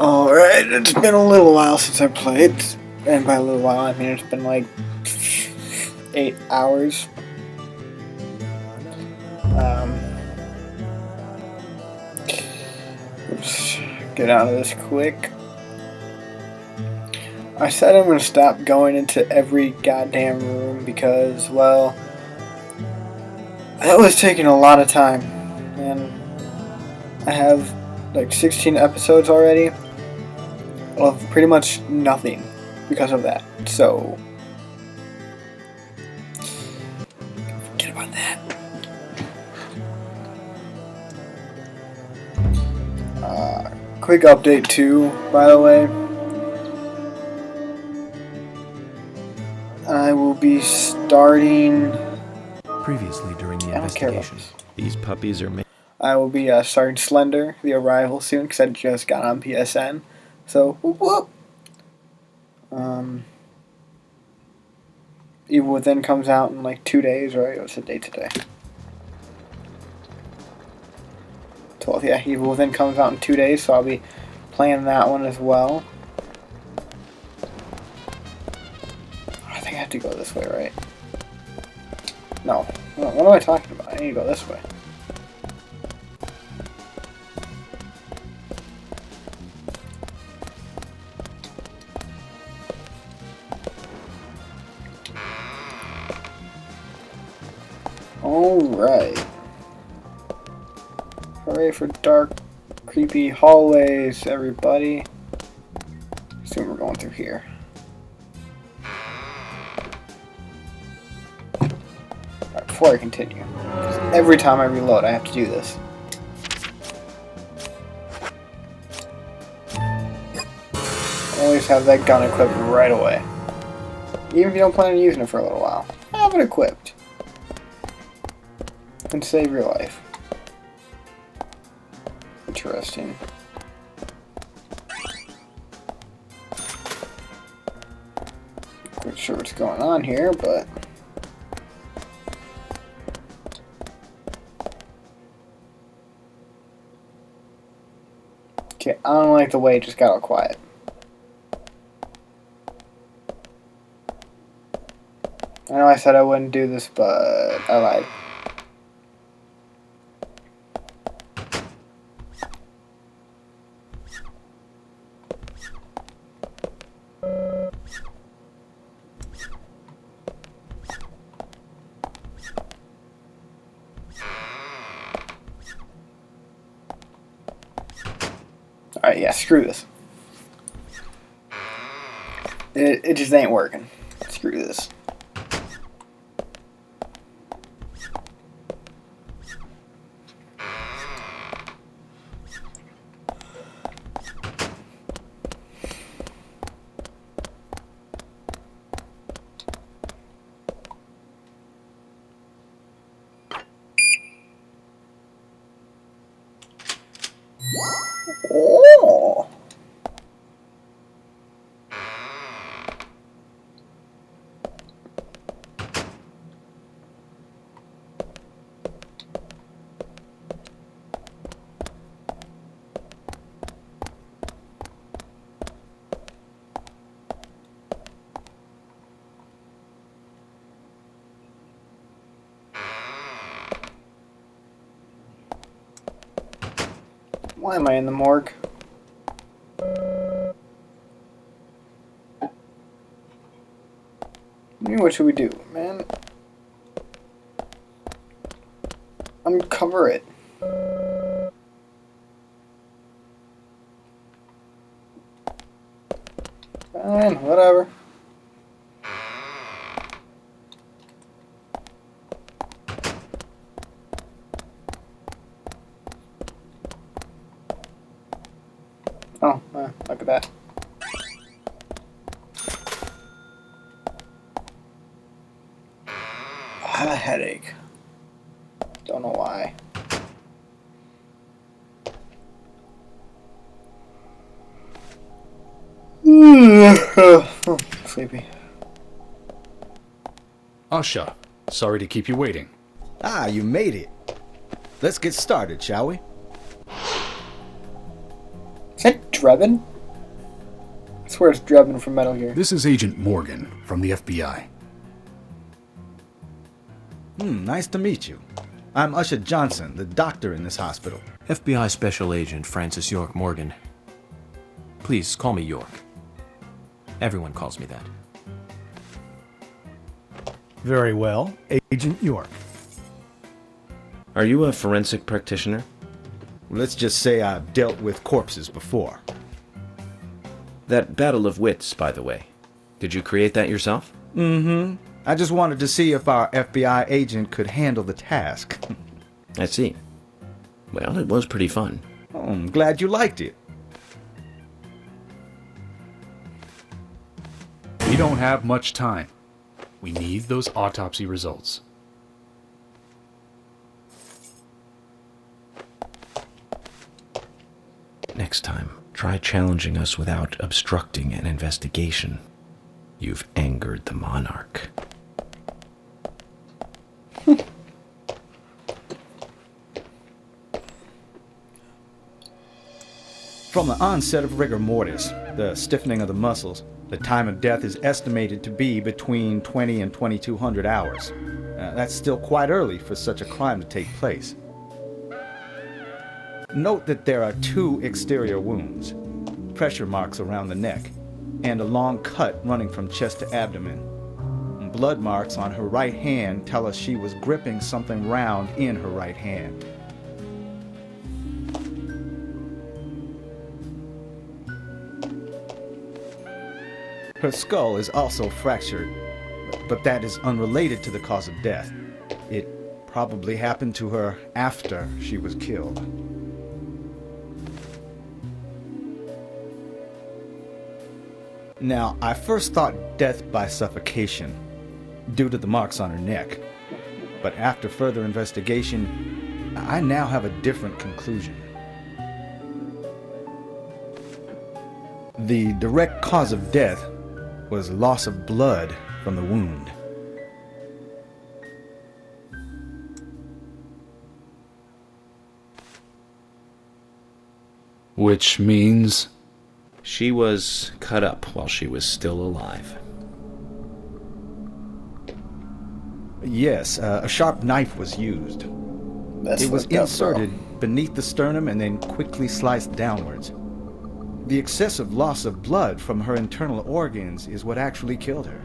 Alright, it's been a little while since I played, and by a little while I mean it's been like 8 hours. Let's get out of this quick. I said I'm going to stop going into every goddamn room because, well, that was taking a lot of time, and I have like 16 episodes already of pretty much nothing because of that, so forget about that. Quick update too, by the way. I will be starting... Previously during the investigation, these puppies are made. I will be starting Slender, The Arrival soon, because I just got on PSN. So, whoop whoop! Evil Within comes out in like 2 days, right? What's the date today? 12th, yeah. Evil Within comes out in 2 days, so I'll be playing that one as well. I think I have to go this way, right? No. What am I talking about? I need to go this way. Alright. Hooray for dark, creepy hallways, everybody. Assume we're going through here. Alright, before I continue, every time I reload I have to do this. Always have that gun equipped right away. Even if you don't plan on using it for a little while. Have it equipped. Can save your life. Interesting. Not quite sure what's going on here, but okay, I don't like the way it just got all quiet. I know I said I wouldn't do this, but I lied. Alright, yeah, screw this. It just ain't working. Screw this. Oh. Why am I in the morgue? What should we do, man? Uncover it. Fine, whatever. Oh, look at that. I have a headache. Don't know why. Sleepy. Usha, sorry to keep you waiting. Ah, you made it. Let's get started, shall we? Is that Drebin? swear it's Drebin from Metal Gear. This is Agent Morgan from the FBI. Nice to meet you. I'm Usher Johnson, the doctor in this hospital. FBI Special Agent Francis York Morgan. Please call me York. Everyone calls me that. Very well, Agent York. Are you a forensic practitioner? Let's just say I've dealt with corpses before. That battle of wits, by the way. Did you create that yourself? Mm-hmm. I just wanted to see if our FBI agent could handle the task. I see. Well, it was pretty fun. Oh, I'm glad you liked it. We don't have much time. We need those autopsy results. Next time, try challenging us without obstructing an investigation. You've angered the monarch. From the onset of rigor mortis, the stiffening of the muscles, the time of death is estimated to be between 20 and 2200 hours. That's still quite early for such a crime to take place. Note that there are 2 exterior wounds, pressure marks around the neck, and a long cut running from chest to abdomen. Blood marks on her right hand tell us she was gripping something round in her right hand. Her skull is also fractured, but that is unrelated to the cause of death. It probably happened to her after she was killed. Now, I first thought death by suffocation, due to the marks on her neck. But after further investigation, I now have a different conclusion. The direct cause of death was loss of blood from the wound. Which means... She was cut up while she was still alive. Yes, a sharp knife was used. That's It was fucked up, inserted bro. beneath the sternum and then quickly sliced downwards. The excessive loss of blood from her internal organs is what actually killed her.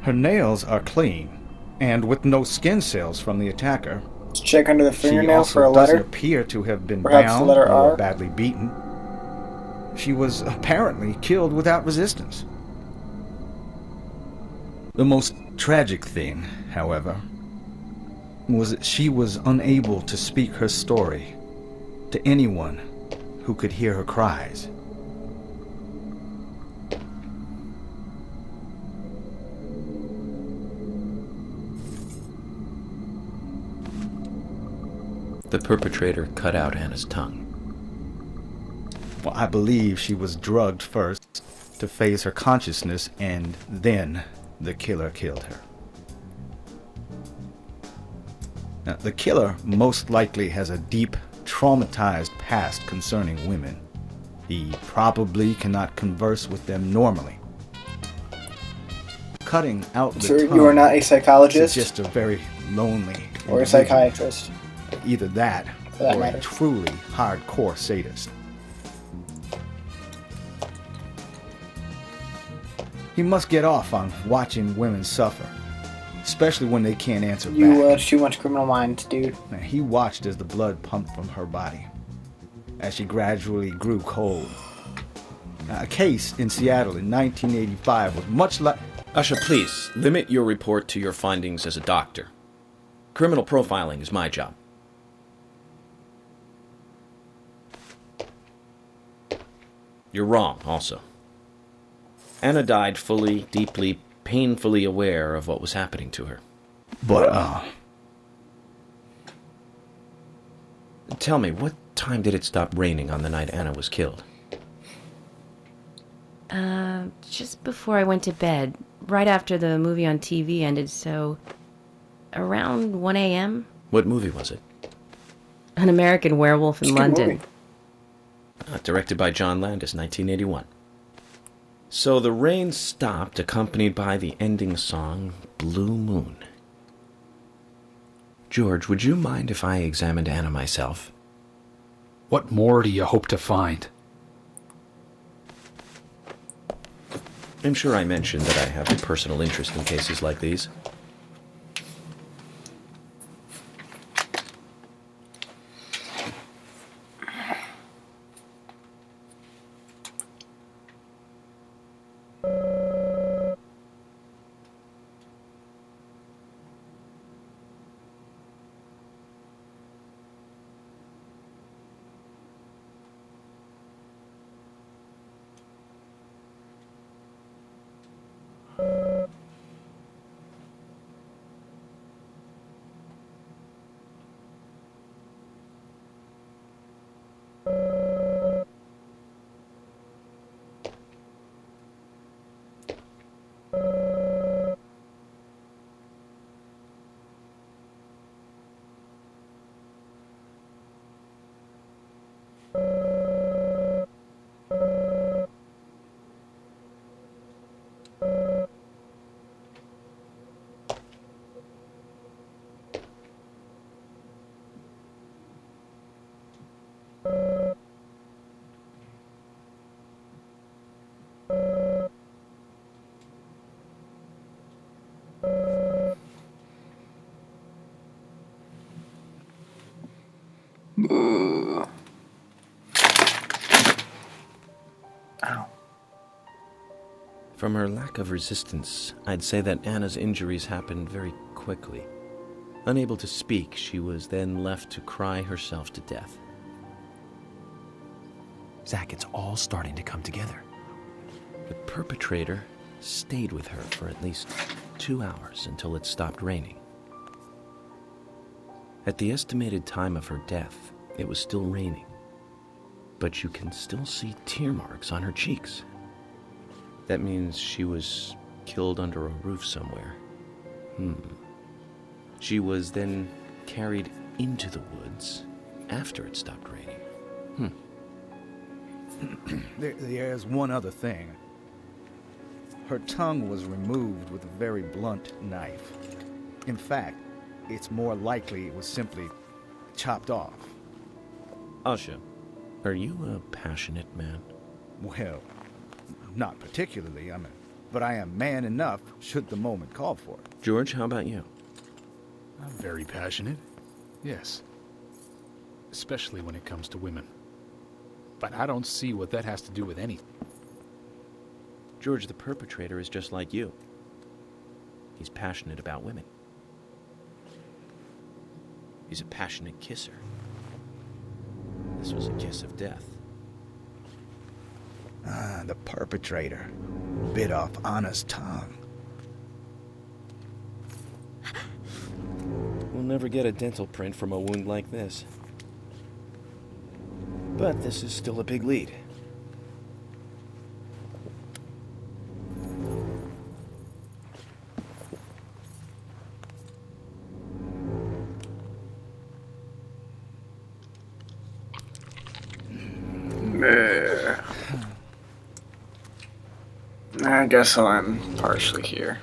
Her nails are clean, and with no skin cells from the attacker. Let's check under the She fingernail also for a doesn't letter. appear to have been Perhaps the bound letter or R? badly beaten. She was apparently killed without resistance. The most tragic thing, however, was that she was unable to speak her story to anyone who could hear her cries. The perpetrator cut out Anna's tongue. Well, I believe she was drugged first to phase her consciousness, and then the killer killed her. Now, the killer most likely has a deep, traumatized past concerning women. He probably cannot converse with them normally. Cutting out the Sir, tongue you are not a psychologist suggests a very lonely or a individual. psychiatrist. Either that, that or matter. a truly hardcore sadist. He must get off on watching women suffer, especially when they can't answer You back. watch too much Criminal Minds, dude. Now, he watched as the blood pumped from her body, as she gradually grew cold. Now, a case in Seattle in 1985 was much like... Usha, please, limit your report to your findings as a doctor. Criminal profiling is my job. You're wrong, also. Anna died fully, deeply, painfully aware of what was happening to her. But, Tell me, what time did it stop raining on the night Anna was killed? Just before I went to bed, right after the movie on TV ended, so around 1 a.m. What movie was it? An American Werewolf in It's a good London. movie. Directed by John Landis, 1981. So the rain stopped, accompanied by the ending song, Blue Moon. George, would you mind if I examined Anna myself? What more do you hope to find? I'm sure I mentioned that I have a personal interest in cases like these. Ow. From her lack of resistance, I'd say that Anna's injuries happened very quickly. Unable to speak, she was then left to cry herself to death. Zach, it's all starting to come together. The perpetrator stayed with her for at least 2 hours until it stopped raining. At the estimated time of her death, it was still raining, but you can still see tear marks on her cheeks. That means she was killed under a roof somewhere. She was then carried into the woods after it stopped raining. There's one other thing. Her tongue was removed with a very blunt knife. In fact, it's more likely it was simply chopped off. Asha, are you a passionate man? Well, not particularly, but I am man enough should the moment call for it. George, how about you? I'm very passionate. Yes. Especially when it comes to women. But I don't see what that has to do with anything. George, the perpetrator is just like you. He's passionate about women. He's a passionate kisser. This was a kiss of death. The perpetrator bit off Anna's tongue. We'll never get a dental print from a wound like this. But this is still a big lead. I guess I'm partially here.